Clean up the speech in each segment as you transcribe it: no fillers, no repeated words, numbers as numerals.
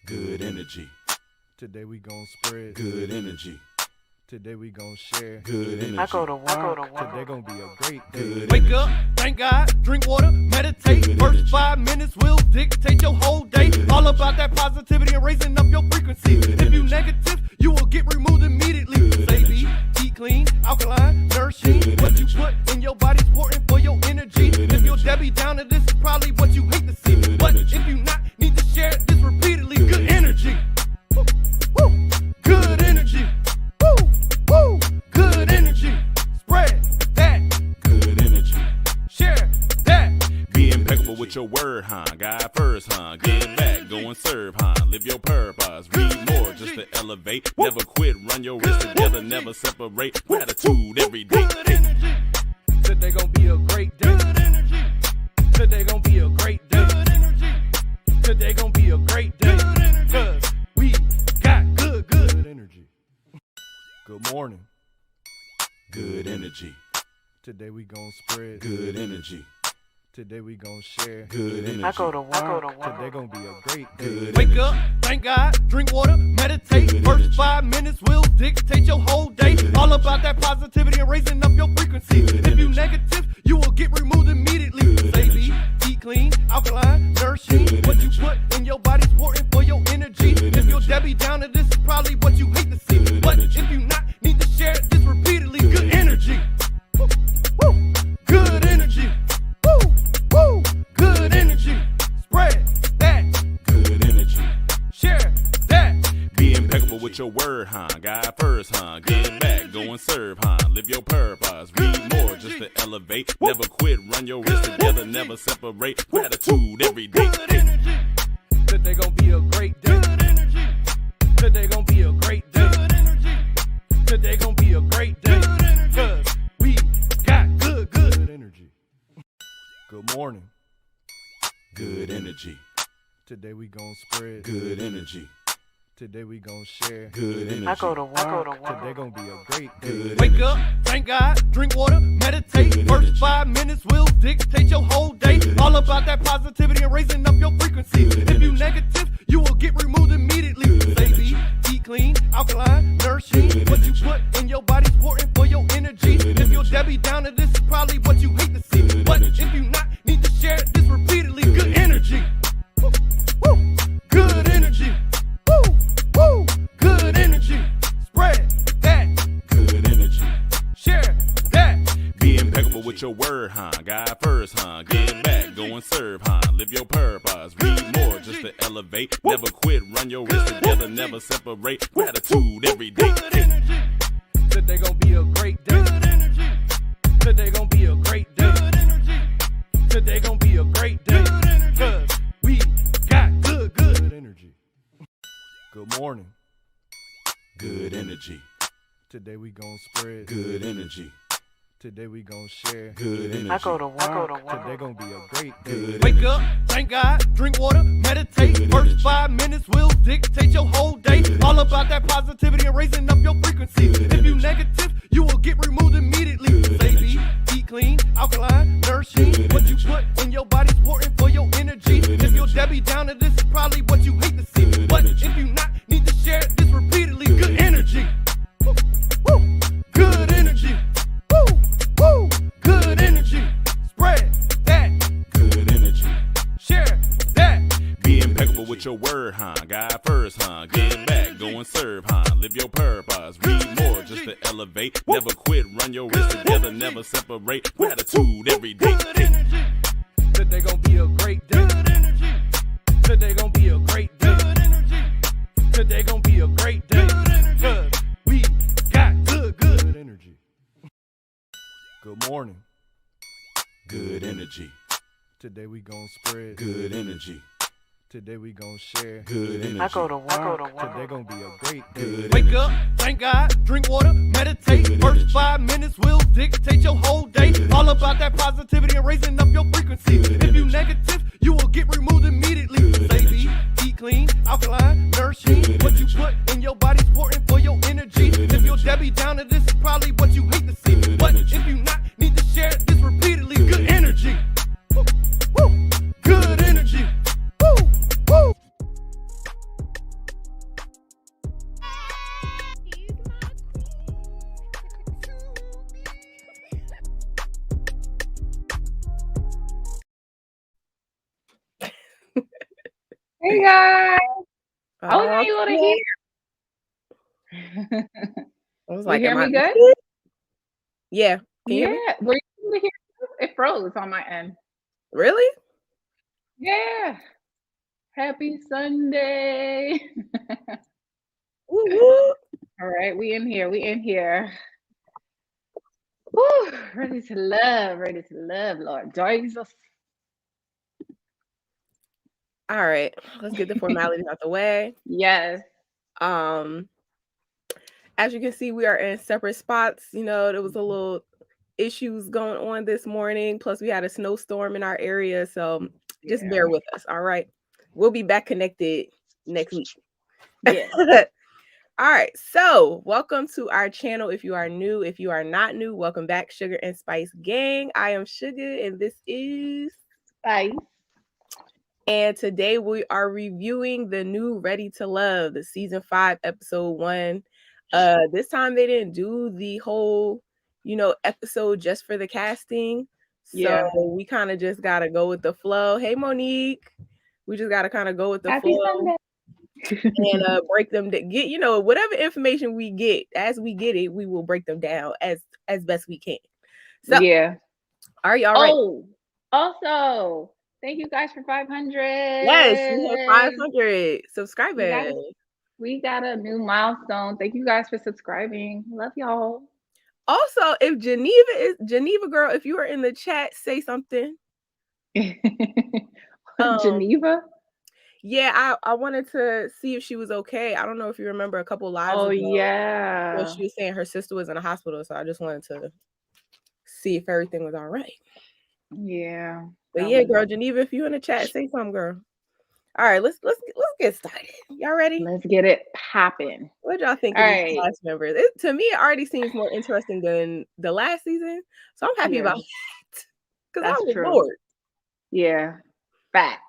Good energy. Today we gon' spread good energy. Today we gon' share Good energy. I go to work. Today gon' be a great day. Good Wake energy. up, thank God, drink water, meditate. Good First energy. 5 minutes will dictate your whole day. Good All energy. about that positivity and raising up your frequency. Good If you energy. negative, you will get removed immediately. Good Say energy. eat clean, alkaline, nourishing. Good What you energy. put in your body's important for your energy. Good If you're energy. Debbie Downer, this is probably what you hate to see. Good But energy. if you not, need to share this repeatedly. Good Good energy. Woo, woo. Good energy. Woo, woo. Good energy. Spread that. Good energy. Share that. Be impeccable with your word, huh? God first, huh? Give back, go and serve, huh? Live your purpose, read more just to elevate. Never quit, run your wrist together, never separate. Gratitude every day. Good energy. Today gon' be a great day. Good energy. Today gon' be a great day. Good energy. Today gon' be a great day. Good energy. 'Cause we got good energy. Good morning. Good energy. Today we gon' spread Good energy. Today we gon' share Good energy. I go to work. Today gon' be a great day. Good Wake energy. up, thank God, drink water, meditate. Good First energy. 5 minutes will dictate your whole day. Good All energy. about that positivity and raising up your frequency. Good If you energy. negative, you will get removed immediately. Good Say energy. eat clean, alkaline, nourishing. Good What you energy. put in your body's important for your energy. Good If you're energy. Debbie Downer, this is probably what you hate to see. Good But energy. if you not, need to share this repeatedly. Good Good energy. Woo, woo. Good energy. Woo, woo. Good energy. Spread that. Good energy. Share that. Be impeccable with your word, huh? God first, huh? Give back, go and serve, huh? Live your purpose, read more just to elevate. Never quit, run your wrist together, never separate. Gratitude every day. Good energy. Today gon' be a great day. Good energy. Today gon' be a great day. Good energy. Today gon' be a great day. Good energy. 'Cause we got good energy. Good morning. Good energy. Today we gon' spread Good energy. Today we gon' share Good energy. I go to work. Today gon' be a great day. Good Wake energy. up, thank God, drink water, meditate. Good First energy. 5 minutes will dictate your whole day. Good All energy. about that positivity and raising up your frequency. Good If you energy. negative, you will get removed immediately. Good Say energy. eat clean, alkaline, nourishing. Good What you energy. put in your body's important for your energy. Good If you're energy. Debbie Downer, this is probably what you hate to see. Good But energy. if you not, need to share this repeatedly. Good Good energy. Woo, woo. Good energy. Woo, woo. Good energy. Spread that. Good energy. Share that. Be impeccable with your word, huh? God first, huh? Give back, go and serve, huh? Live your purpose, read more just to elevate. Never quit, run your wrist together, never separate. Gratitude every day. Good energy. Today gon' be a great day. Good energy. Today gon' be a great day. Good energy. Today gon' be a great day. Good energy. 'Cause we got good energy. Good morning. Good energy. Today we gon' spread Good energy. Today we gon' share Good energy. I go to work. Today gon' be a great day. Good Wake energy. up, thank God, drink water, meditate. Good First energy. 5 minutes will dictate your whole day. Good All energy. about that positivity and raising up your frequency. Good If you energy. negative, you will get removed immediately. Good Say energy. eat clean, alkaline, nourishing. Good What you energy. put in your body's important for your energy. Good If you're energy. Debbie Downer, this is probably what you hate to see. Good But energy. if you not, need to share this repeatedly. Good Good energy. Woo, woo. Good energy. Woo, woo. Good energy. Spread that. Good energy. Share that. Be impeccable with your word, huh? God first, huh? Give back, go and serve, huh? Live your purpose, read more just to elevate. Never quit, run your wrist together, never separate. Gratitude every day. Good energy. Today gon' be a great day. Good energy. Today gon' be a great day. Good energy. Today gon' be a great day. Good energy. 'Cause we got good energy. Good morning. Good energy. Today we gon' spread Good energy. Today we gon' share Good energy. I go to work. Today gon' be a great day. Good Wake energy. up, thank God, drink water, meditate. Good First energy. 5 minutes will dictate your whole day. Good All energy. about that positivity and raising up your frequency. Good If you energy. negative, you will get removed immediately. Good Say energy. eat clean, alkaline, nourishing. Good What you energy. put in your body's important for your energy. Good If you're energy. Debbie Downer, this is probably what you hate to see. Good But energy. if you not, need to share this repeatedly. Good energy. Woo, woo. Good energy. Woo, woo. Hey guys, I was Oh, able to yeah. hear. I was You like, hear am I me good? muted? Yeah. Can you hear me? Yeah, were you able to hear? It froze on my end. Really? Yeah. Happy Sunday. Woo woo. All right, we in here. We in here. Woo, ready to love, Lord Jesus. All right. Let's get the formalities out the way. Yes. As you can see, we are in separate spots. You know, there was a little issues going on this morning. Plus, we had a snowstorm in our area. So just Yeah. bear with us. All right. We'll be back connected next week. Yeah. All right. So welcome to our channel. If you are new, if you are not new, welcome back, Sugar and Spice Gang. I am Sugar and this is Bye. And today we are reviewing the new Ready to Love, the season 5, episode 1. This time they didn't do the whole, episode just for the casting. So Yeah. we kind of just gotta go with the flow. Hey Monique. We just gotta kind of go with the Happy flow Sunday. and break them to get, whatever information we get, as we get it, we will break them down as best we can. So Yeah. are y'all right? Oh, also, thank you guys for 500. Yes, we have 500 subscribers. We got a new milestone. Thank you guys for subscribing. Love y'all. Also, if Geneva girl, if you are in the chat, say something. Geneva? Yeah, I wanted to see if she was okay. I don't know if you remember a couple lives ago. Yeah. When she was saying her sister was in the hospital, so I just wanted to see if everything was all right. Yeah. But yeah, girl, Geneva, if you in the chat, say something, girl. All right, let's get started. Y'all ready? Let's get it popping. What y'all think all of these right. cast members? To me, it already seems more interesting than the last season, so I'm happy about that. Because I was bored. Yeah, facts.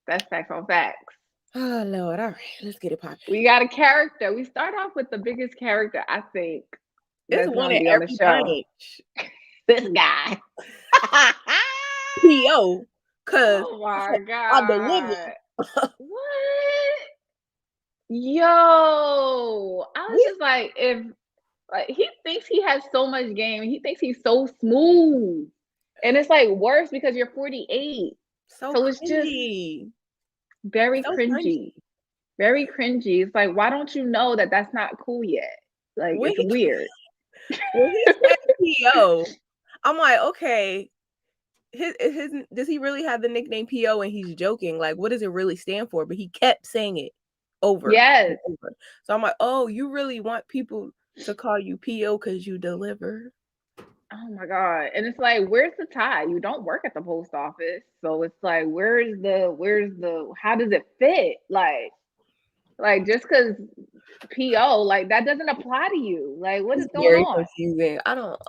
That's facts on facts. Oh Lord, all right, let's get it popping. We got a character. We start off with the biggest character, I think. It's one of every bunch. This guy. P.O. Cause oh my god, I delivered. What? Yo, I was just like, if he thinks he has so much game, he thinks he's so smooth, and it's like worse because you're 48. So it's just very cringy. Very cringy. It's like, why don't you know that that's not cool yet? Like, it's weird. When he said P.O., I'm like, okay, his does he really have the nickname P.O. and he's joking? Like, what does it really stand for? But he kept saying it over. Yes. And over. So I'm like, oh, you really want people to call you P.O. because you deliver? Oh my god. And it's like, where's the tie? You don't work at the post office. So it's like, where's the how does it fit? Like just because PO, like that doesn't apply to you. Like, what is going on? Very confusing. I don't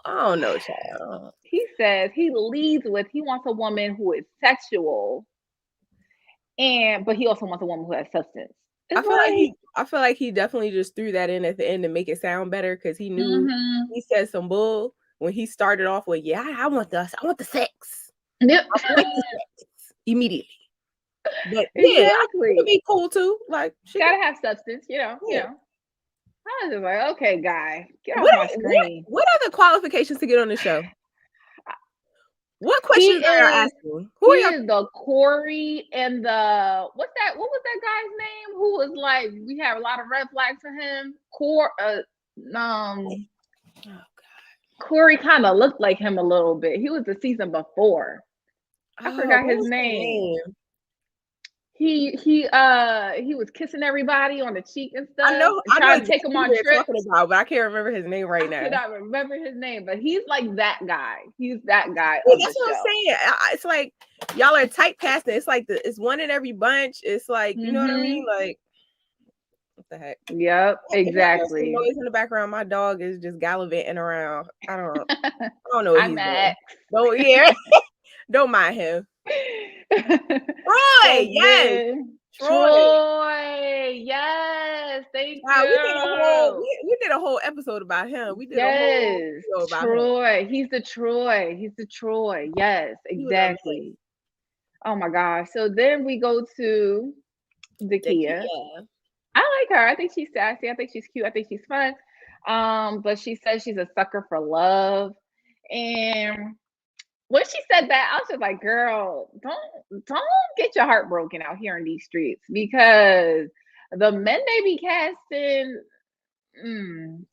know, child. He says he leads with he wants a woman who is sexual, but he also wants a woman who has substance. I feel like he definitely just threw that in at the end to make it sound better because he knew he said some bull when he started off with, yeah, I want the sex. Yep. I want the sex immediately. But exactly. Yeah, it would be cool too. Like, she gotta have substance, you know. I was just like, okay, guy, get off my screen. What are the qualifications to get on the show? What questions are you asking? Who is the Corey and the what was that guy's name? Who was like, we have a lot of red flags for him. Corey kind of looked like him a little bit. He was the season before. I forgot his name. He was kissing everybody on the cheek and stuff. I know trying to take him on trips. Talking about, but I can't remember his name right now. I cannot remember his name, but he's like that guy. He's that guy. Well, that's what I'm saying. It's like y'all are typecasting. It's like it's one in every bunch. It's like, you know what I mean? Like, what the heck? Yep, exactly. Noise in the background. My dog is just gallivanting around. I don't know what he's doing. Don't mind him. Troy, yes. Troy, yes. Thank you. We did a whole episode about him. We did a whole about Troy. Him. He's the Troy. Yes, exactly. Oh my gosh. So then we go to Dakiya. Dakiya. I like her. I think she's sassy. I think she's cute. I think she's fun. But she says she's a sucker for love. And when she said that, I was just like, girl, don't get your heart broken out here in these streets, because the men they be casting,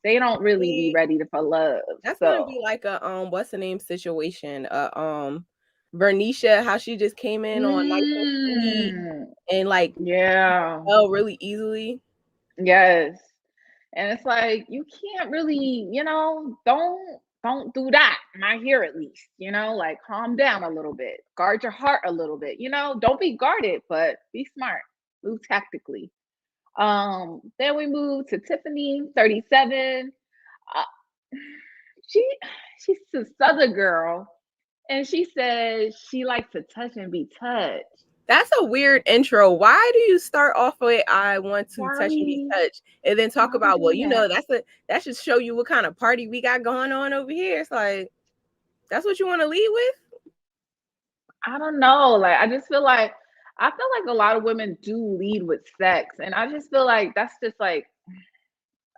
they don't really be ready for love. That's gonna be like a what's the name situation? Vernisha, how she just came in on Nice and Sweet and like fell really easily. Yes. And it's like, you can't really, don't do that. Not here, at least, like, calm down a little bit, guard your heart a little bit, don't be guarded, but be smart, move tactically. Then we move to Tiffani, 37. She's a Southern girl, and she says she likes to touch and be touched. That's a weird intro. Why do you start off with "I want to touch and be touched" and then talk about, well, that should show you what kind of party we got going on over here? It's like, that's what you want to lead with? I don't know. Like, I feel like a lot of women do lead with sex, and I just feel like that's just like,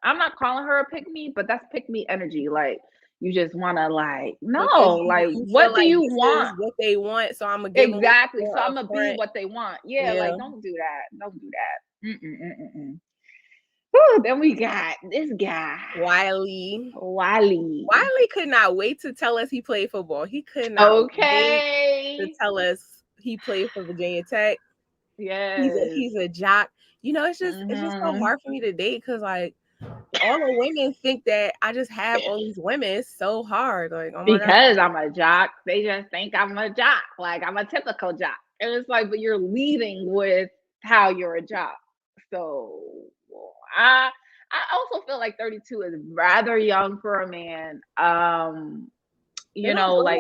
I'm not calling her a pick me, but that's pick me energy. Like, you just want to, like, no, like, what do you want? What they want, so I'm gonna give exactly. So I'm gonna be what they want. Yeah, like, don't do that. Don't do that. Whew, then we got this guy, Wiley. Wiley could not wait to tell us he played football. He could not wait to tell us he played for Virginia Tech. Yeah, he's a jock. It's just so hard for me to date, because like, all the women think that I just have all these women. It's so hard. Like, oh my because God. I'm a jock, they just think I'm a jock. Like, I'm a typical jock. And it's like, but you're leading with how you're a jock. So I also feel like 32 is rather young for a man. Like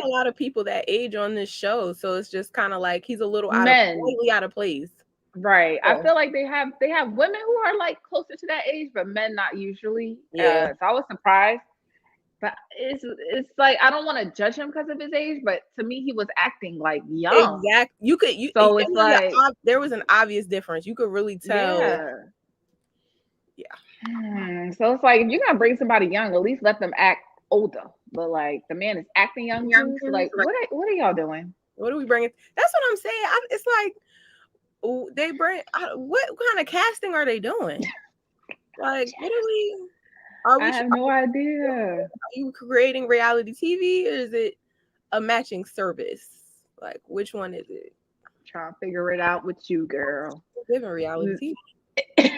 a lot of people that age on this show, so it's just kind of like he's a little slightly out of place. Right. Yeah. I feel like they have women who are like closer to that age, but men not usually. Yeah. So I was surprised. But it's like, I don't want to judge him because of his age, but to me he was acting like young. Exactly. So it's like there was an obvious difference. You could really tell. Yeah. So it's like, if you're gonna bring somebody young, at least let them act older. But like, the man is acting young. So like, what are y'all doing? What are we bringing? That's what I'm saying. It's like, they bring, what kind of casting are they doing? Like, what are we? I have no idea. Are you creating reality TV, or is it a matching service? Like, which one is it? Trying to figure it out with you, girl. Living reality TV. Good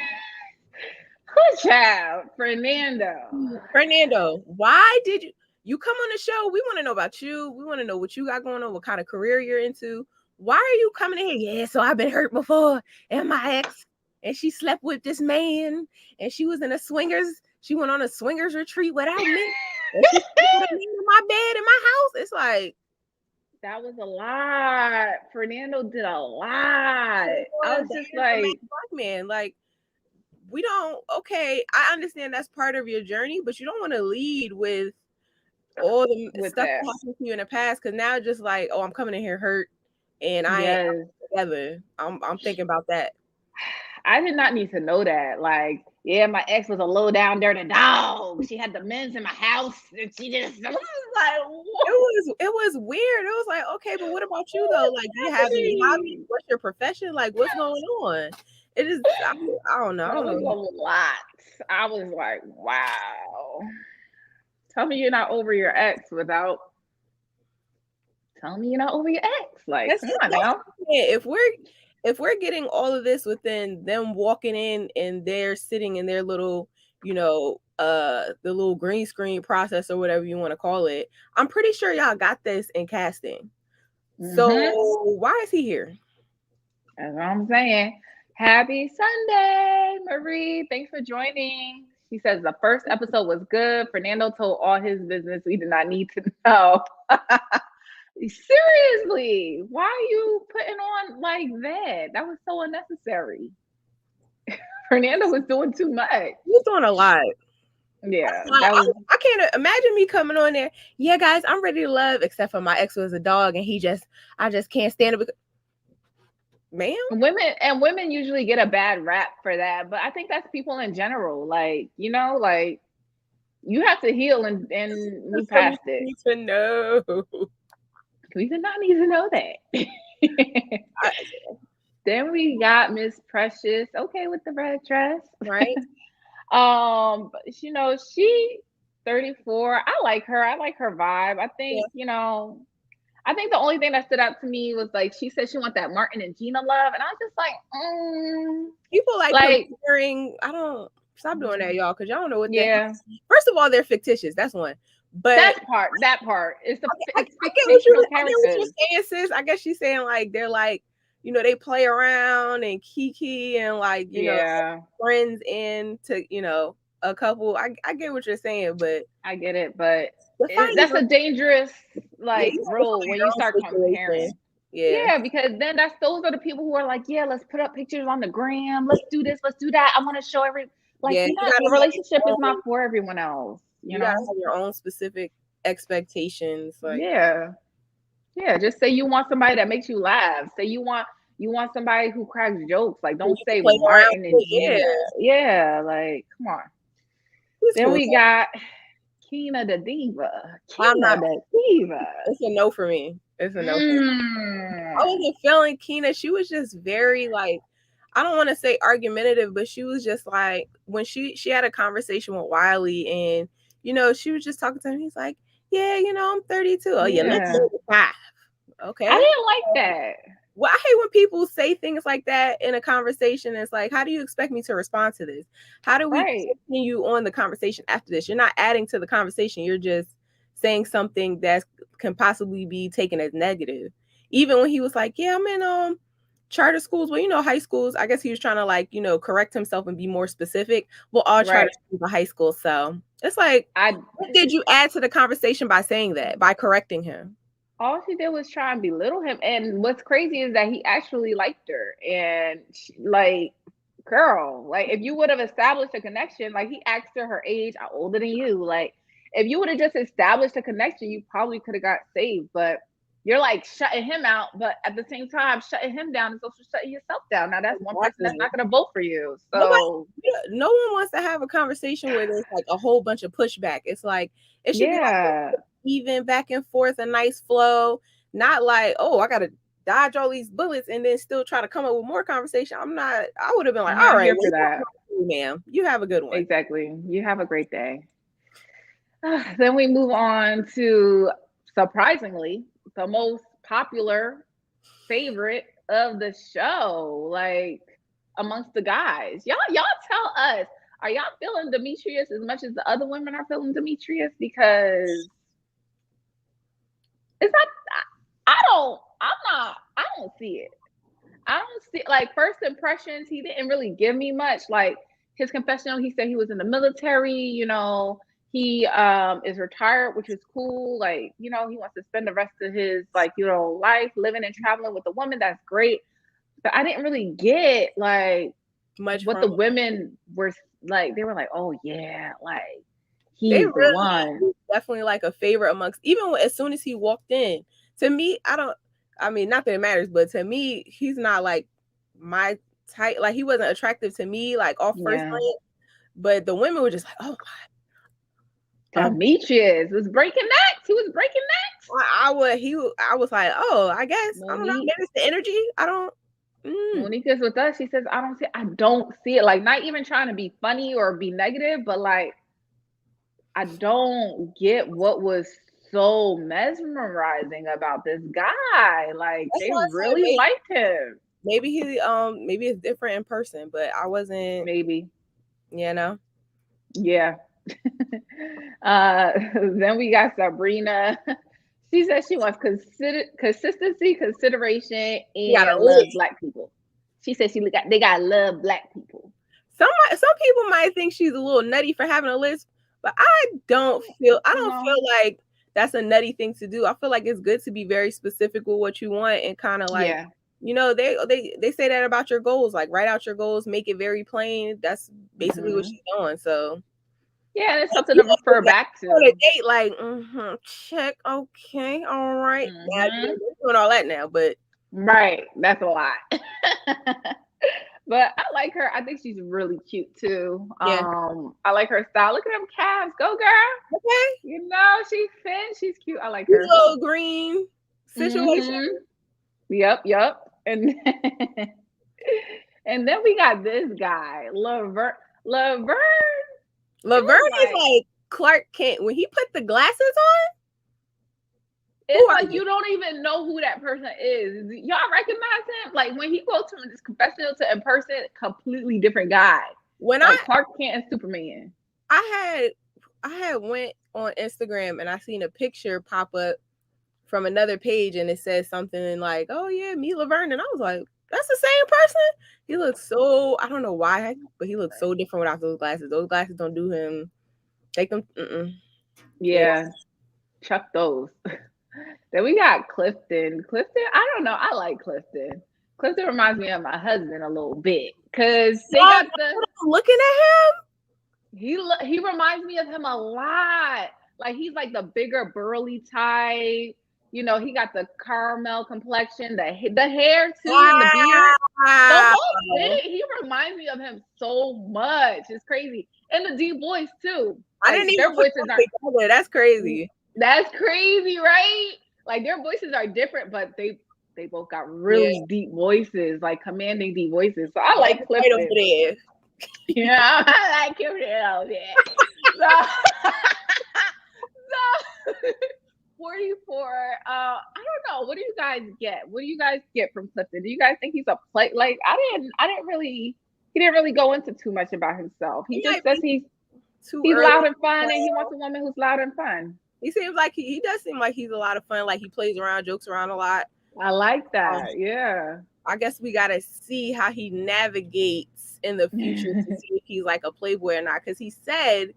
child, Fernando. Why did you come on the show? We want to know about you. We want to know what you got going on, what kind of career you're into. Why are you coming in here? Yeah, so I've been hurt before, and my ex, and she slept with this man, and she was in she went on a swingers retreat without me, and she slept in my bed in my house. It's like, that was a lot. Fernando did a lot. I was just like, black man, like, we don't, okay, I understand that's part of your journey, but you don't want to lead with all the stuff that happened to you in the past, because now just like, oh, I'm coming in here hurt, and I ain't together. I'm thinking about that. I did not need to know that. Like, yeah, my ex was a low down dirty dog. She had the men's in my house, and she just like, it was weird. It was like, okay, but what about you though? Like, do you have any hobbies? What's your profession? Like, what's going on? It is, I don't know. It was a lot. I was like, wow. Tell me you're not over your ex without telling me you're not over your ex. Like, come on now. If we're getting all of this within them walking in and they're sitting in their little, the little green screen process or whatever you want to call it, I'm pretty sure y'all got this in casting. Mm-hmm. So why is he here? That's what I'm saying. Happy Sunday, Marie. Thanks for joining. She says the first episode was good. Fernando told all his business. We did not need to know. Seriously, why are you putting on like that? That was so unnecessary. Fernando was doing too much. He was doing a lot. Yeah. I can't imagine me coming on there. Yeah, guys, I'm ready to love, except for my ex was a dog, and I just can't stand it. ma'am. Women usually get a bad rap for that, but I think that's people in general. Like, you know, like you have to heal and move past it. Need to know. We did not need to know that. Then we got Miss Precious, okay, with the red dress, right? But, you know, she 34. I like her. I like her vibe. I think, you know, I think the only thing that stood out to me was like she said she want that Martin and Gina love, and I was just like, people like comparing. I don't stop doing that, y'all, because y'all don't know what. Yeah. First of all, they're fictitious. That's one. But that part is the. I get what you're saying, sis. I guess she's saying like they're like, you know, they play around and kiki and like, you know, friends into, you know, a couple. I get what you're saying, but I get it, but that's a dangerous like rule when you start comparing. Yeah, because then those are the people who are like, yeah, let's put up pictures on the gram, let's do this, let's do that. I want to show the relationship is not for everyone else. You know, gotta have your own specific expectations. Like yeah, just say you want somebody that makes you laugh. Say you want somebody who cracks jokes. Like, don't say Martin and Gina. Yeah, like, come on. Then we got Kina the diva. The diva. It's a no for me. It's a no for me. I wasn't feeling Kina. She was just very like, I don't want to say argumentative, but she was just like, when she had a conversation with Wiley and, you know, she was just talking to him. He's like, yeah, you know, I'm 32. Oh, yeah, let's go to 5. Okay. I didn't like that. Well, I hate when people say things like that in a conversation. It's like, how do you expect me to respond to this? How do we continue on the conversation after this? You're not adding to the conversation. You're just saying something that can possibly be taken as negative. Even when he was like, yeah, I'm in charter schools. Well, you know, high schools. I guess he was trying to like, you know, correct himself and be more specific. Well, all charter schools are high school. So it's like, what did you add to the conversation by saying that, by correcting him? All she did was try and belittle him. And what's crazy is that he actually liked her. And she, like, girl, like if you would have established a connection, like he asked her age, I'm older than you. Like if you would have just established a connection, you probably could have got saved. But you're like shutting him out, but at the same time, shutting him down is also shutting yourself down. Now that's one person that's not going to vote for you. So no one wants to have a conversation where there's like a whole bunch of pushback. It's like it should be like even back and forth, a nice flow, not like, oh, I gotta dodge all these bullets and then still try to come up with more conversation. I would have been like, all right, for that, ma'am, you have a good one. Exactly, you have a great day. Then we move on to, surprisingly, the most popular favorite of the show, like amongst the guys. Y'all tell us, are y'all feeling Demetrius as much as the other women are feeling Demetrius? Because it's not, I don't see it. I don't see, like, first impressions, he didn't really give me much. Like his confessional, he said he was in the military, you know, he is retired, which is cool. Like, you know, he wants to spend the rest of his, like, you know, life living and traveling with a woman. That's great. But I didn't really get like much what the women were like. They were like, oh yeah, like he's the one. Definitely like a favorite amongst, even as soon as he walked in. To me, I mean, not that it matters, but to me, he's not like my type. Like he wasn't attractive to me, like off first glance. But the women were just like, oh God. Demetrius was breaking necks. He was breaking necks. I was like, oh, I guess I don't know. Maybe it's the energy. I don't. Monica's with us. She says, I don't see it. Like, not even trying to be funny or be negative, but like, I don't get what was so mesmerizing about this guy. Like, they really liked him. Maybe maybe it's different in person, but I wasn't. Maybe, you know. Yeah. Then we got Sabrina. She says she wants consistency, consideration, and love Black people. She says they got love Black people. Some people might think she's a little nutty for having a list, but I don't feel like that's a nutty thing to do. I feel like it's good to be very specific with what you want and kind of like, you know, they say that about your goals, like write out your goals, make it very plain. That's basically what she's doing. So. Yeah, it's something to refer back to. On a date, like, check, okay, all right. Now, you're doing all that now, but Right. That's a lot. But I like her. I think she's really cute too. Yeah. I like her style. Look at them calves. Go girl. Okay. You know, she's fit. She's cute. I like Cute her. little green situation. Mhm. Yep. And and then we got this guy, Laverne. Laverne. Laverne is like- like Clark Kent when he put the glasses on. It's Who are like you? you don't even know who that person is. Y'all recognize him? Like when he goes to this confessional to in person, completely different guy. When Like Clark Kent and Superman. I had went on Instagram and I seen a picture pop up from another page and it says something like, "Oh yeah, meet Laverne," and I was like, "That's the same person." He looks so, I don't know why, but he looks so different without those glasses. Those glasses don't do him. Take them. Yeah. Chuck those. Then we got Clifton. Clifton, I don't know. I like Clifton. Clifton reminds me of my husband a little bit because they got the. Looking at him, He reminds me of him a lot. Like he's like the bigger burly type. You know, he got the caramel complexion, the hair too, and the beard. The whole thing. He reminds me of him so much. It's crazy. And the deep voice too. I Like, didn't even their put voices that are. together. That's crazy. That's crazy, right? Like their voices are different, but they both got really deep voices, like commanding deep voices. So I like Right Clifton. over there. Yeah, I like Clifton over there. So 44. I don't know. What do you guys get? What do you guys get from Clifton? Do you guys think he's a play? Like he didn't really go into too much about himself. He just says he's loud and fun, and he wants a woman who's loud and fun. He seems like he does seem like he's a lot of fun. Like he plays around, jokes around a lot. I like that. Yeah. I guess we gotta see how he navigates in the future to see if he's like a playboy or not. Because he said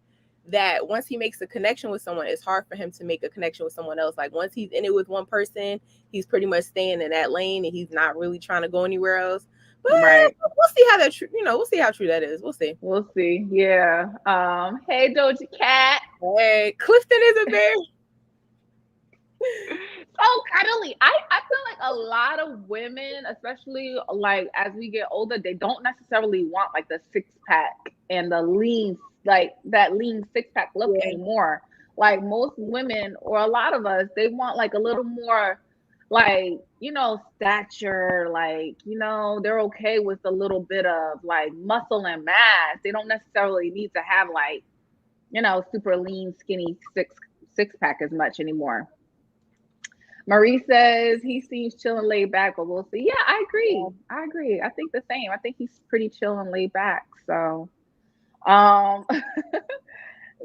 that once he makes a connection with someone, it's hard for him to make a connection with someone else. Like once he's in it with one person, he's pretty much staying in that lane, and he's not really trying to go anywhere else. But right. We'll see how that we'll see how true that is. We'll see. We'll see. Yeah. Hey Doja Cat. Hey, Clifton is a bear. So cuddly. I feel like a lot of women, especially like as we get older, they don't necessarily want like the 6-pack and the lean, like that lean 6-pack look anymore. Like most women or a lot of us, they want like a little more like, you know, stature, like, you know, they're okay with a little bit of like muscle and mass. They don't necessarily need to have like, you know, super lean, skinny six-pack as much anymore. Marie says he seems chill and laid back, but we'll see. Yeah, I agree. I think the same. I think he's pretty chill and laid back. So,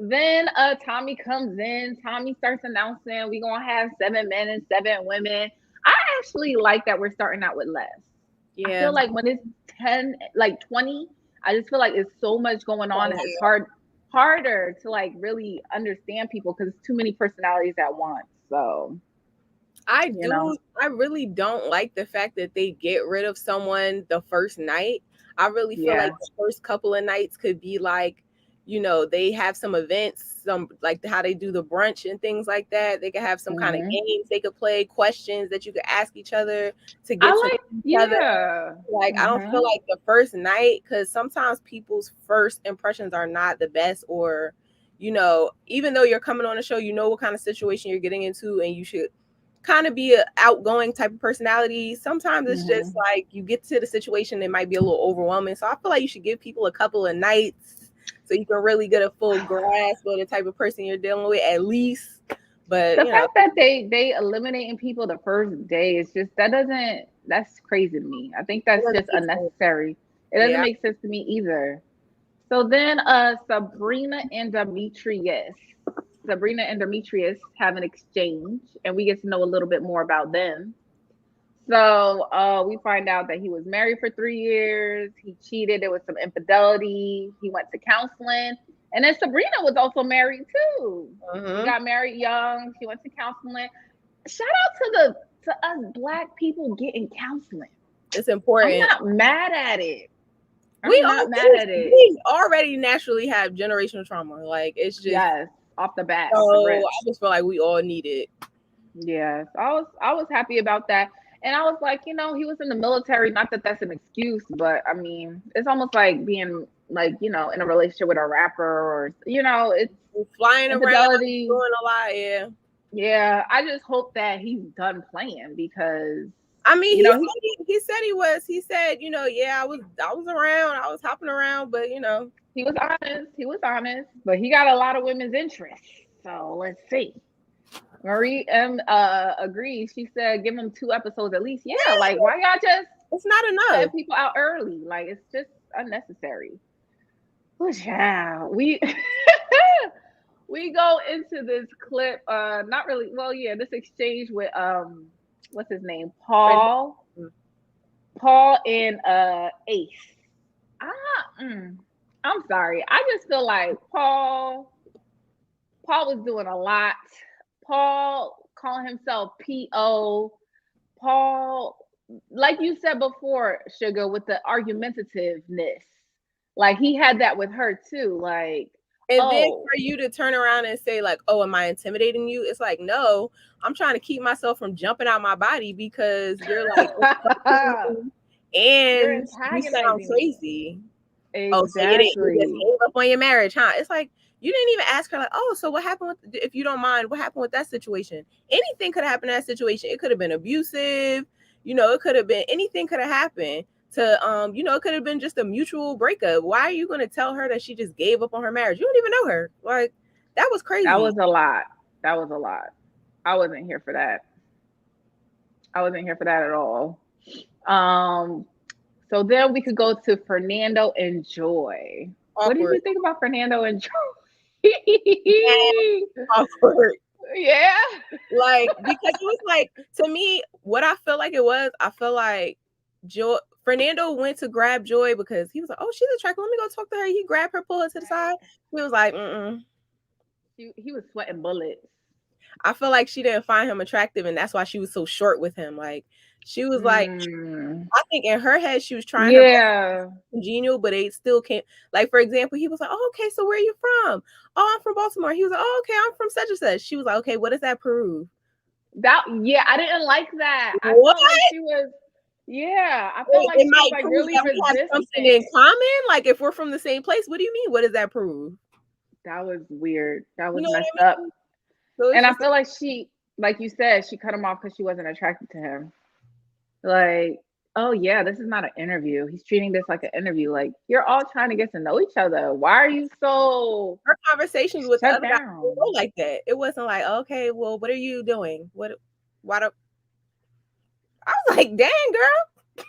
then Tommy comes in. Tommy starts announcing we're gonna have 7 men and 7 women. I actually like that we're starting out with less. Yeah. I feel like when it's 10, like 20, I just feel like it's so much going on and it's harder to like really understand people because it's too many personalities at once. So I really don't like the fact that they get rid of someone the first night. I really feel like the first couple of nights could be like, you know, they have some events, some like how they do the brunch and things like that. They could have some kind of games they could play, questions that you could ask each other to get to each other. Like I don't feel like the first night, because sometimes people's first impressions are not the best, or, you know, even though you're coming on a show, you know what kind of situation you're getting into, and you should kind of be an outgoing type of personality. Sometimes it's just like you get to the situation, it might be a little overwhelming. So I feel like you should give people a couple of nights so you can really get a full grasp of the type of person you're dealing with, at least. But the fact that they eliminating people the first day is just that's crazy to me. I think that's just unnecessary. It doesn't make sense to me either. So then Sabrina and Demetrius have an exchange, and we get to know a little bit more about them. So we find out that he was married for 3 years. He cheated. There was some infidelity. He went to counseling. And then Sabrina was also married too. She got married young. She went to counseling. Shout out to us Black people getting counseling. It's important. I'm not mad at it. We already naturally have generational trauma. Like it's just off the bat. So I just feel like we all need it. Yes, I was happy about that. And I was like, he was in the military. Not that that's an excuse, but I mean, it's almost like being like, in a relationship with a rapper or, it's Flying around, infidelity. doing a lot, yeah. Yeah, I just hope that he's done playing because I mean, he said he was. He said, yeah, I was around, I was hopping around, but he was honest. He was honest, but he got a lot of women's interest. So let's see. Marie M agrees. She said, give him 2 episodes at least. Yeah, like why y'all just? It's not enough. Set people out early. Like it's just unnecessary. Yeah, we we go into this clip. Not really. Well, yeah, this exchange with what's his name? Paul and Ace. I'm sorry. I just feel like Paul was doing a lot. Paul calling himself P.O. Paul, like you said before, Sugar, with the argumentativeness. Like he had that with her too. Like, and then for you to turn around and say, like, oh, am I intimidating you? It's like, no, I'm trying to keep myself from jumping out my body because you're like and you sound crazy. Exactly. Oh, so you just gave up on your marriage, huh? It's like you didn't even ask her, like, oh, so what happened with, if you don't mind, what happened with that situation? Anything could happen in that situation. It could have been abusive, it could have been anything could have happened to it could have been just a mutual breakup. Why are you going to tell her that she just gave up on her marriage? You don't even know her. Like, that was crazy. That was a lot. I wasn't here for that. At all. So then we could go to Fernando and Joy. Awkward. What did you think about Fernando and Joy? Awkward. Yeah. Like, because it was like, to me, what I felt like it was, I feel like Fernando went to grab Joy because he was like, oh, she's attractive. Let me go talk to her. He grabbed her, pulled her to the side. He was like, He was sweating bullets. I feel like she didn't find him attractive, and that's why she was so short with him. Like, she was like, I think in her head she was trying to be congenial, but it still can't. Like, for example, he was like, oh, okay, so where are you from? Oh, I'm from Baltimore. He was like, oh, okay, I'm from such and such. She was like, okay, what does that prove? I didn't like that. What? I felt like she was. Yeah, I felt like she was like really resistant. Something in common. Like, if we're from the same place, what do you mean? What does that prove? That was weird. That was messed up. So and I feel like she, like you said, she cut him off because she wasn't attracted to him. Like, oh yeah, this is not an interview. He's treating this like an interview. Like, you're all trying to get to know each other. Why are you so? Her conversations with other guys were like that. It wasn't like, okay, well, what are you doing? Why do? I was like, dang, girl.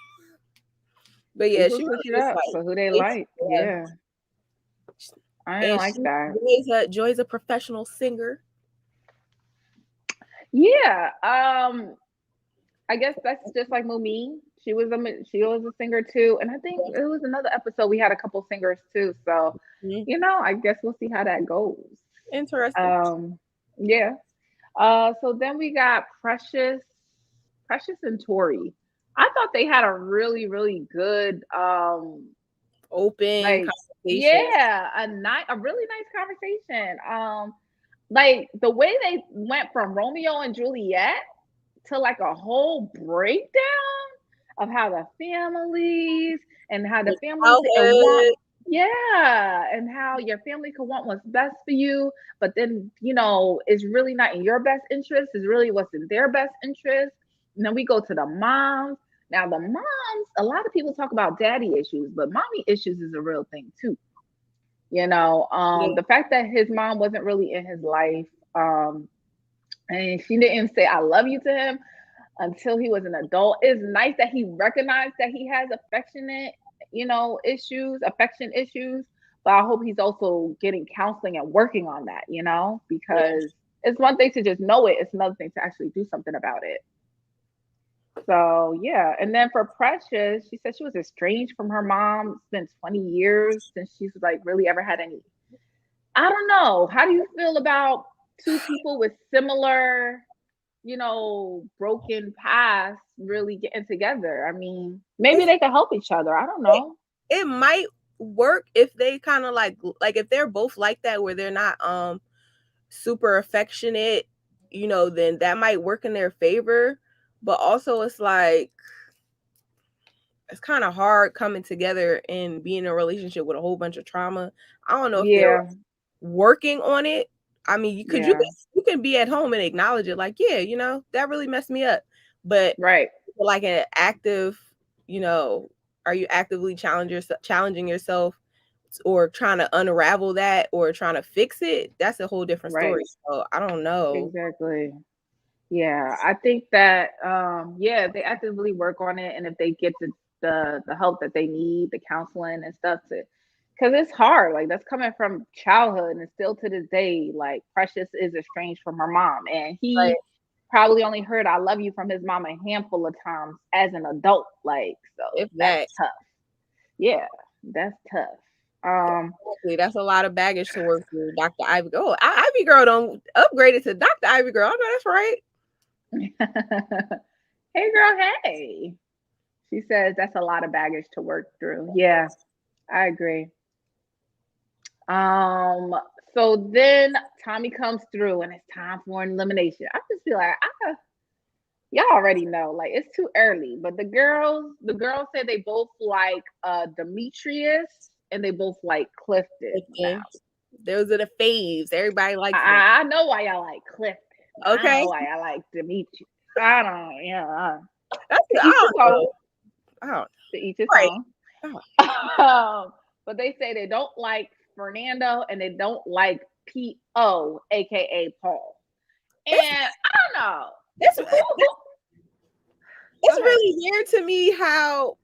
But yeah, she was up for who they like. Yeah. I didn't like that. Joy's a professional singer. Yeah. I guess that's just like Mumie. She was a singer too. And I think it was another episode we had a couple singers too. So, I guess we'll see how that goes. Interesting. Yeah. So then we got Precious and Tori. I thought they had a really, really good open conversation. Yeah, a really nice conversation. Like the way they went from Romeo and Juliet to like a whole breakdown of how the families and how the families and how your family could want what's best for you, but then it's really not in your best interest. It's really what's in their best interest. And then we go to the moms. Now the moms, a lot of people talk about daddy issues, but mommy issues is a real thing too. The fact that his mom wasn't really in his life, and she didn't say I love you to him until he was an adult. It's nice that he recognized that he has affection issues, but I hope he's also getting counseling and working on that, because it's one thing to just know it, it's another thing to actually do something about it. So yeah, and then for Precious, she said she was estranged from her mom. It's been 20 years since she's like really ever had any. I don't know. How do you feel about two people with similar, broken pasts really getting together? I mean, maybe they could help each other. I don't know. It might work if they kind of like if they're both like that, where they're not super affectionate, then that might work in their favor. but also it's like it's kind of hard coming together and being in a relationship with a whole bunch of trauma. I don't know if they're working on it. I mean, you can be at home and acknowledge it, like, yeah, you know, that really messed me up. But Right. like an active, you know, are you actively challenging yourself or trying to unravel that or trying to fix it? That's a whole different story. So I don't know. Exactly. Yeah, I think that they actively work on it, and if they get the help that they need, the counseling and stuff, to because it's hard. Like that's coming from childhood, and still to this day, like Precious is estranged from her mom, and he Right. probably only heard "I love you" from his mom a handful of times as an adult. Like, so If that's that. tough. Yeah, that's tough. Exactly. That's a lot of baggage to work through. Dr. Ivy Girl. Oh, Ivy Girl don't upgrade it to Dr. Ivy Girl. I know that's right. Hey girl, hey. She says that's a lot of baggage to work through. Yeah, I agree. Um, so then Tommy comes through and it's time for an elimination. I just feel like y'all already know, like it's too early. But the girls said they both like Demetrius and they both like Clifton. Now Those are the faves. Everybody likes them. I know why y'all like Clifton. I don't Okay. know why I like Demetrius. I don't, yeah. That's To I each his don't own. know. I don't To each his Right. own. But they say they don't like Fernando and they don't like P.O., aka Paul. And I don't know. It's really weird to me how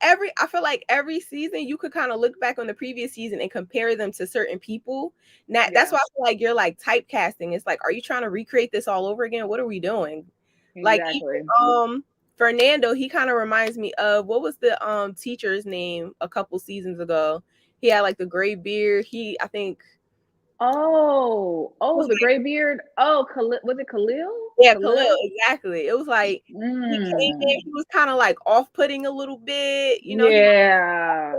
I feel like every season you could kind of look back on the previous season and compare them to certain people. That's why I feel like you're like typecasting. It's like, are you trying to recreate this all over again? What are we doing? Like even, Fernando, he kind of reminds me of what was the teacher's name a couple seasons ago. He had like the gray beard. I think. The gray beard. Oh, was it Khalil? Yeah, Khalil, exactly. It was like he came Mm. in, he was kind of like off-putting a little bit, you know. Yeah.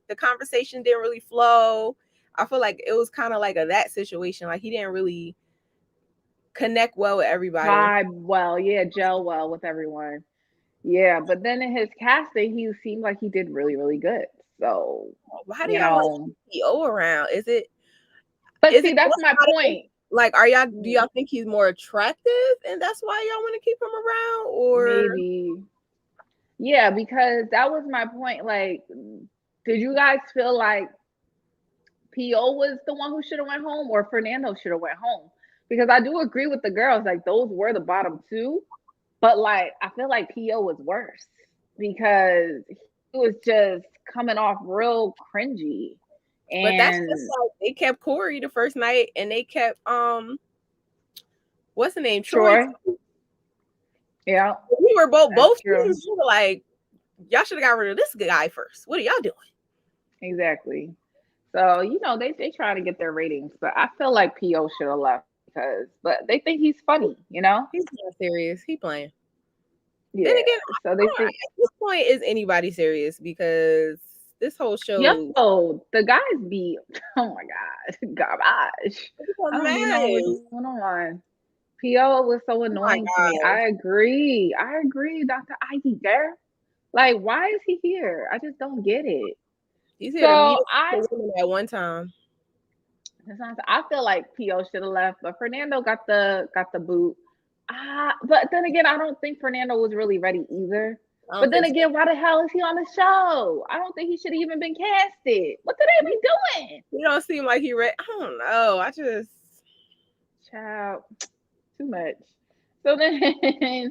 The conversation didn't really flow. I feel like it was kind of like that situation. Like he didn't really connect well with everybody. Vibe well, yeah, gel well with everyone. Yeah, but then in his casting, he seemed like he did really, really good. So Why do y'all want P.O. around? But see, that's my point. Like, do y'all think he's more attractive and that's why y'all want to keep him around? Or maybe. Yeah, because that was my point. Like, did you guys feel like P.O. was the one who should have went home or Fernando should have went home? Because I do agree with the girls, like those were the bottom two. But like I feel like P.O. was worse because he was just coming off real cringy. But that's just like they kept Corey the first night and they kept what's the name? Troy. Yeah. We were both seasons, we were like, y'all should have got rid of this guy first. What are y'all doing? Exactly. So, you know, they try to get their ratings, but I feel like P.O. should have left but they think he's funny, you know? He's not serious. He playing. Yeah. Then again, so they think at this point, is anybody serious? Because this whole show. Yo, the guys be, oh my God, garbage. I don't even know what's going on. P.O. was so annoying to me. I agree, Dr. Ivy girl. Like, why is he here? I just don't get it. He's here to meet women at one time. I feel like P.O. should have left, but Fernando got the boot. But then again, I don't think Fernando was really ready either. But then again, why the hell is he on the show? I don't think he should have even been casted. What did they be doing? He don't seem like he ready. I don't know. I just child too much. So then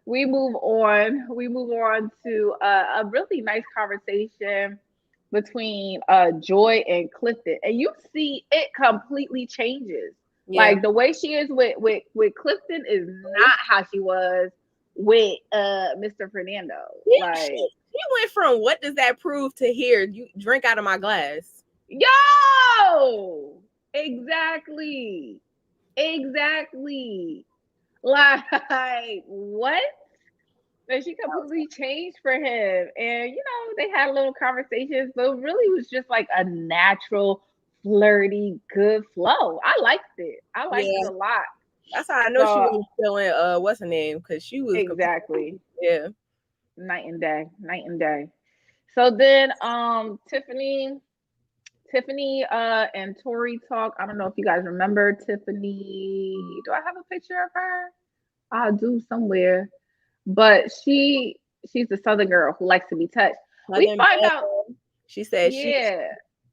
we move on. We move on to a really nice conversation between Joy and Clifton, and you see it completely changes. Yeah. Like the way she is with Clifton is not how she was with Mr. Fernando. Like he went from what does that prove to here? You drink out of my glass. Yo, exactly. Like what? And she completely changed for him. And, you know, they had little conversations, but it really was just like a natural, flirty, good flow. I liked it. I liked it a lot. That's how I know she So- was feeling what's her name? Because she was Exactly. yeah. Night and day. So then Tiffany and Tori talk. I don't know if you guys remember Tiffany. Do I have a picture of her? I do somewhere. But she's the southern girl who likes to be touched. We Southern find Belle. out She said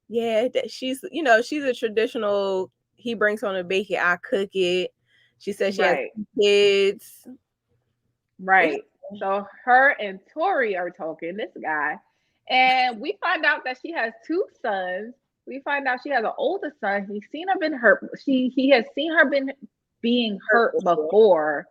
yeah. she's she's a traditional. He brings home the bacon, I cook it. She said she has Right. kids. Right. So her and Tori are talking, this guy, and we find out that she has two sons. We find out she has an older son. He's seen her been hurt. He has seen her being hurt before,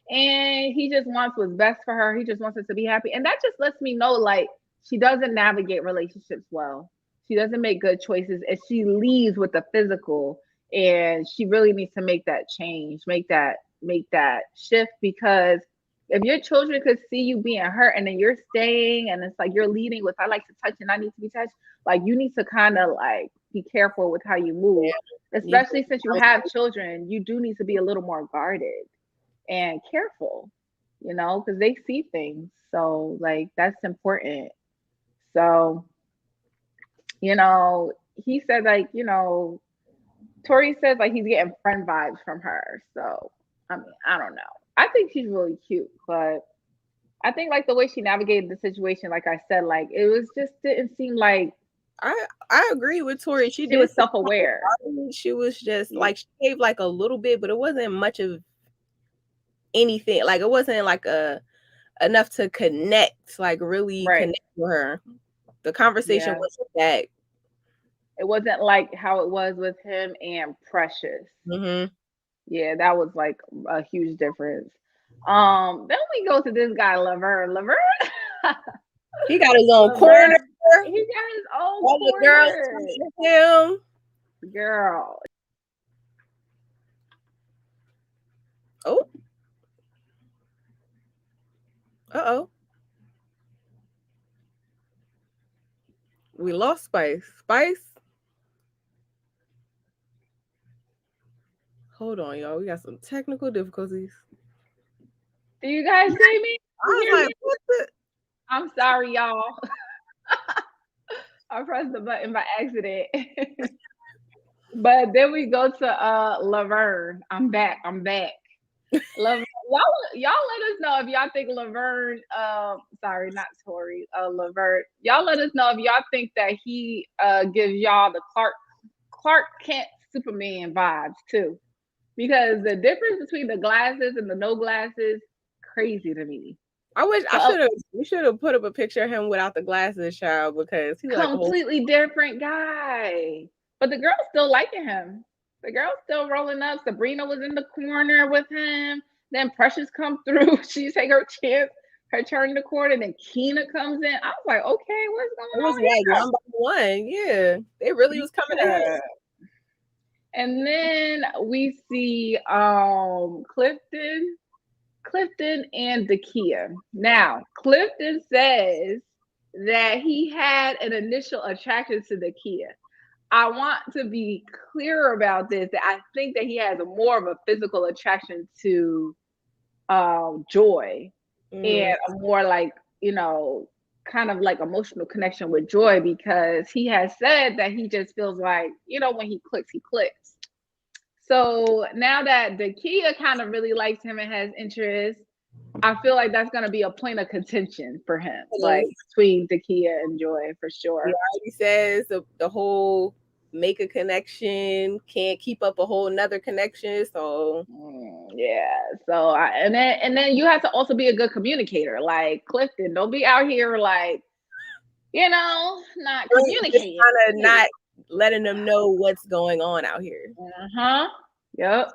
and he just wants what's best for her. He just wants her to be happy, and that just lets me know like she doesn't navigate relationships well. She doesn't make good choices, and she leads with the physical. And she really needs to make that change, make that shift, because if your children could see you being hurt and then you're staying and it's like you're leading with I like to touch and I need to be touched, like you need to kind of like be careful with how you move. Especially since you have children, you do need to be a little more guarded and careful, because they see things. So like that's important. So, he said like, Tori says like he's getting friend vibes from her. So I mean, I don't know. I think she's really cute, but I think like the way she navigated the situation, like I said, like it was just didn't seem like I agree with Tori. She was self-aware. She was just like she gave like a little bit, but it wasn't much of anything. Like it wasn't like enough to connect, like really connect with her. The conversation wasn't that. It wasn't like how it was with him and Precious. Mm-hmm. Yeah, that was like a huge difference. Then we go to this guy, Laverne. He got his own corner. He got his own all corner. The girls him. Girl. Oh. Uh-oh. We lost Spice. Spice. Hold on, y'all. We got some technical difficulties. Do you guys see me? I was like, what the? I'm sorry, y'all. I pressed the button by accident. But then we go to Laverne. I'm back. Laverne, y'all let us know if y'all think Laverne, sorry, not Tori, Laverne. Y'all let us know if y'all think that he gives y'all the Clark Kent Superman vibes too. Because the difference between the glasses and the no glasses, crazy to me. We should have put up a picture of him without the glasses, child, because he's completely different guy. But the girl's still liking him. The girl's still rolling up. Sabrina was in the corner with him. Then Precious come through. She take her chance, her turn the corner. And then Kina comes in. I was like, okay, what's going on? It was like 1 by 1. Yeah, they really was coming in. And then we see Clifton and Dakiya. Now, Clifton says that he had an initial attraction to Dakiya. I want to be clear about this, that I think that he has more of a physical attraction to Joy and a more like, kind of like emotional connection with Joy, because he has said that he just feels like, when he clicks, he clicks. So now that Dakiya kind of really likes him and has interest, I feel like that's going to be a point of contention for him, like between Dakiya and Joy for sure. He already says the whole make a connection, can't keep up a whole nother connection. So So and then you have to also be a good communicator, like Clifton. Don't be out here like, not communicating, kind of not letting them know what's going on out here. Yep.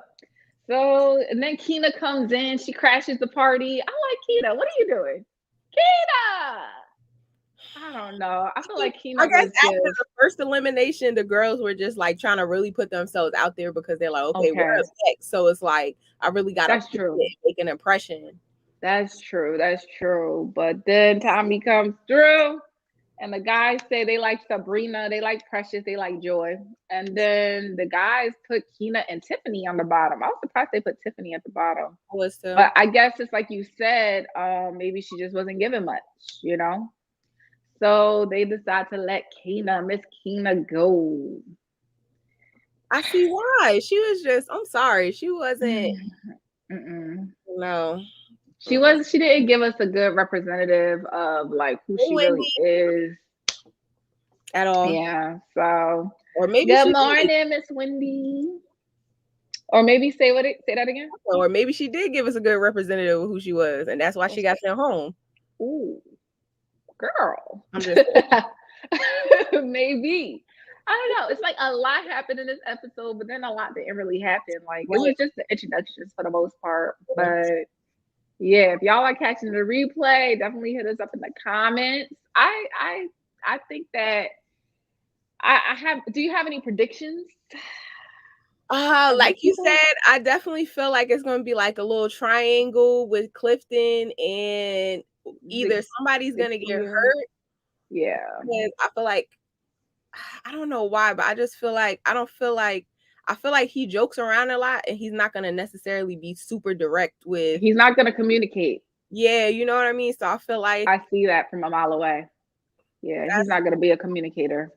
So, and then Kina comes in. She crashes the party. I like Kina. What are you doing? Kina! I don't know. I feel like Kina. I guess after the first elimination, the girls were just like trying to really put themselves out there because they're like, okay. We're upset. So it's like, I really got to make an impression. That's true. But then Tommy comes through And the guys say they like Sabrina, they like Precious, they like Joy. And then the guys put Kina and Tiffani on the bottom. I was surprised they put Tiffani at the bottom. I was too. But I guess it's like you said, maybe she just wasn't given much, you know? So they decide to let Miss Kina go. I see why. She was just, I'm sorry. She wasn't, no. She didn't give us a good representative of like who she really is. At all. Yeah. So or maybe good morning, Miss Wendy. Or maybe say that again. Or maybe she did give us a good representative of who she was, and that's why she got sent home. Ooh, girl. I'm just maybe. I don't know. It's like a lot happened in this episode, but then a lot didn't really happen. Like it was just the introductions for the most part. But yeah, if y'all are catching the replay, definitely hit us up in the comments. I think that I have. Do you have any predictions? Like you said, I definitely feel like it's gonna be like a little triangle with Clifton, and either somebody's gonna get hurt. Yeah. Because I feel like, I don't know why, but I just feel like I feel like he jokes around a lot, and he's not gonna necessarily be super direct with. He's not gonna communicate. Yeah, you know what I mean. So I feel like I see that from a mile away. Yeah, he's not gonna be a communicator.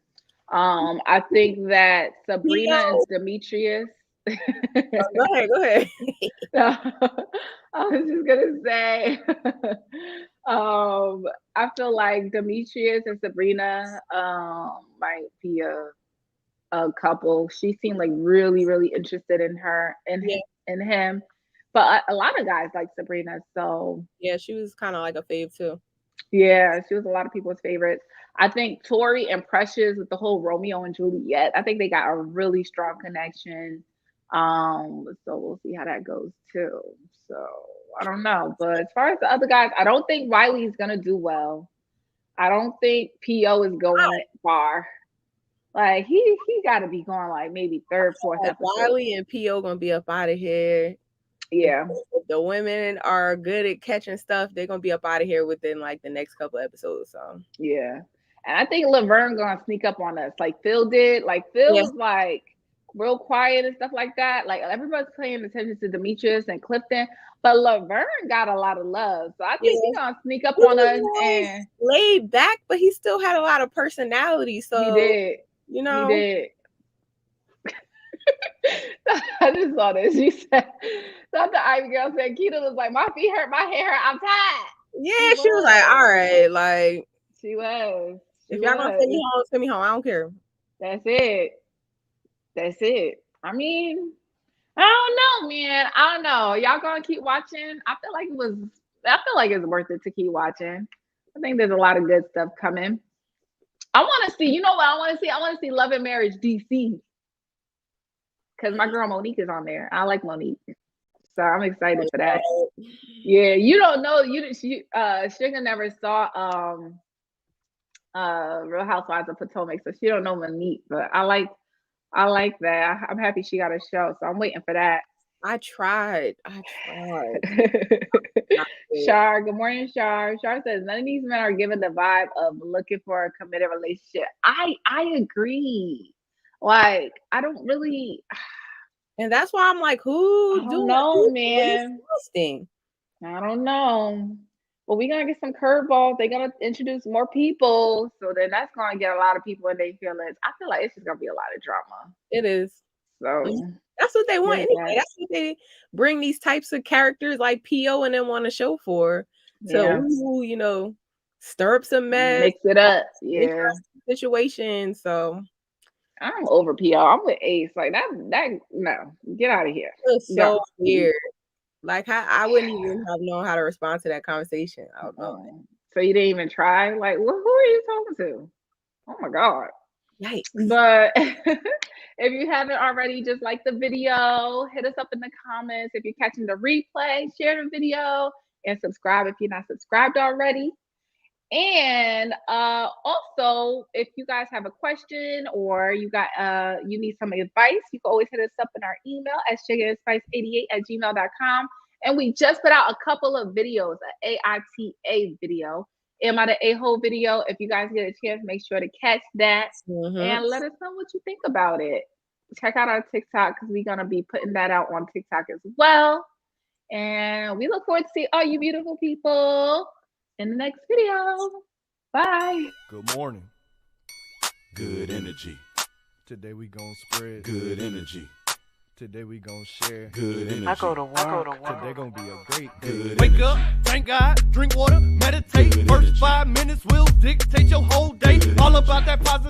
I think that Sabrina and Demetrius. Go ahead. I was just gonna say, I feel like Demetrius and Sabrina might be a couple. She seemed like really, really interested in her and in him. But a lot of guys like Sabrina, so yeah, she was kind of like a fave too. Yeah, she was a lot of people's favorites. I think Tori and Precious with the whole Romeo and Juliet, I think they got a really strong connection. So we'll see how that goes too. So I don't know. But as far as the other guys, I don't think Wiley's gonna do well. I don't think PO is going far. Like he gotta be going like maybe third, fourth episode. Wiley and PO gonna be up out of here. Yeah. If the women are good at catching stuff, they're gonna be up out of here within like the next couple episodes. So yeah. And I think Laverne gonna sneak up on us like Phil did. Like Phil was like real quiet and stuff like that. Like everybody's paying attention to Demetrius and Clifton, but Laverne got a lot of love. So I think he's gonna sneak up on us and laid back, but he still had a lot of personality. So he did. You know, he did. I just saw this. She said, the Ivy girl said, Kina was like, my feet hurt, my hair hurt, I'm tired. Yeah, she was like, all right, like she was. If y'all gonna send me home, I don't care. That's it. I mean, I don't know, man. I don't know. Y'all gonna keep watching? I feel like it's worth it to keep watching. I think there's a lot of good stuff coming. I want to see. You know what I want to see? I want to see Love and Marriage DC. Because my girl Monique is on there. I like Monique. So I'm excited for that. Yeah, you don't know. Suga never saw Real Housewives of Potomac, so she don't know Monique. But I like that. I'm happy she got a show, so I'm waiting for that. I tried. Shar, good morning, Shar. Shar says none of these men are given the vibe of looking for a committed relationship. I agree. Like, I don't really. And that's why I'm like, who? I don't know, man. I don't know. But we're going to get some curveballs. They're going to introduce more people. So then that's going to get a lot of people in their feelings. I feel like it's just going to be a lot of drama. It is. So that's what they want anyway. That's what they bring these types of characters like P.O. and them on the show for. So, you know, stir up some mess. Mix it up. Yeah. Situation. So I'm over P.O. I'm with Ace. Like that no. Get out of here. It's so weird. Like I wouldn't even have known how to respond to that conversation. I don't know. So you didn't even try? Like, who are you talking to? Oh my God. Yikes. But if you haven't already, just like the video, hit us up in the comments. If you're catching the replay, share the video and subscribe if you're not subscribed already. And also, if you guys have a question or you need some advice, you can always hit us up in our email at sugarandspice88@gmail.com. And we just put out a couple of videos, an AITA video Am I the A-hole video? If you guys get a chance, make sure to catch that Mhm. and let us know what you think about it. Check out our TikTok because we're going to be putting that out on TikTok as well. And we look forward to see all you beautiful people in the next video. Bye. Good morning. Good energy. Today we gonna spread Good energy. Today we gonna share Good energy. I go to work. Today gonna be a great day. Good Wake energy. up, thank God, drink water, meditate. Good First energy. 5 minutes will dictate your whole day. All about that positive.